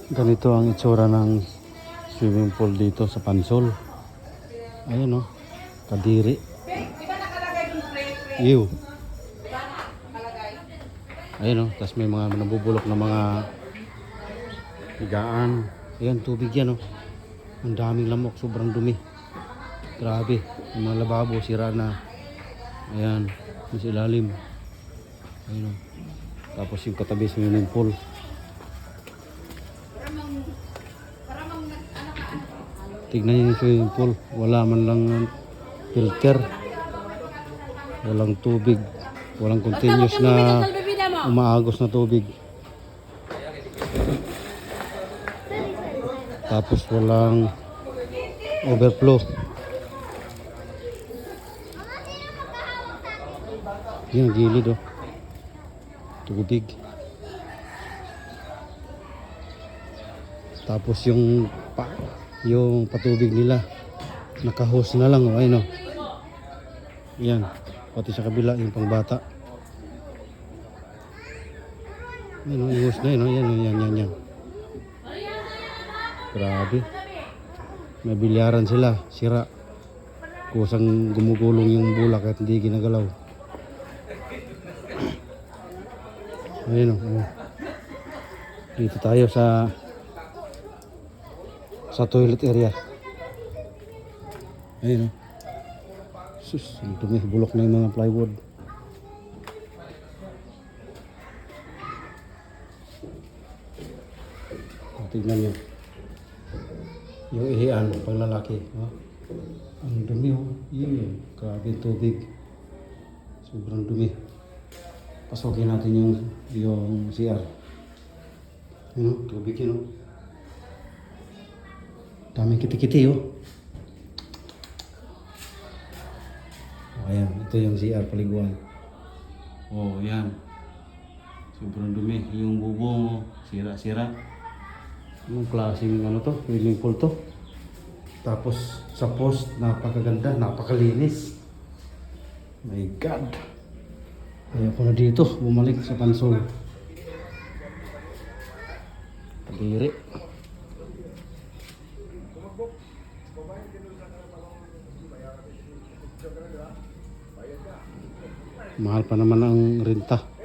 Ganito ang itsura ng swimming pool dito sa Pansol. Ayun o, Kadiri. Ew. Ayun o, tapos may mga nabubulok na mga higaan. Ayan, tubig yan o. Ang daming lamok, sobrang dumi. Grabe, yung mga lababo sira na. Ayan, yung sa ilalim. Ayun o. Tapos yung katabi swimming pool. Tignan niyo yung swimming pool. Wala man lang filter. Walang tubig. Walang continuous na umaagos na tubig. Tapos walang overflow. Yan, gilid oh. Tubig. Tapos yung patubig nila nakahose na lang oh, ayun oh. Yan, pati sa kabila yung pangbata. Ayun oh, yung hose na yun oh. Yan. Grabe. May bilyaran sila, sira. Kusang gumugulong yung bulak at hindi ginagalaw. Ayun oh. Dito tayo sa toilet area. Ayun oh. Sus, dumi, bulok na yung mga plywood. Tignan nyo. Yung ihian pang lalaki. Oh. Ang dumi oh. Yun, grabe tubig. Sobrang dumi. Pasukin natin yung CR. Yun oh, tubig yun oh. Daming kiti-kiti oh. Ayan, ito yung CR paliguan. Oh, yan. Sobrang dumi. Yung bubong, sira-sira. Anong klaseng ano to? Swimming pool to. Tapos sa post, napakaganda, napakalinis. My God. Kaya ko na dito, bumalik sa Pansol. Kadiri. Mahal pa naman ang renta.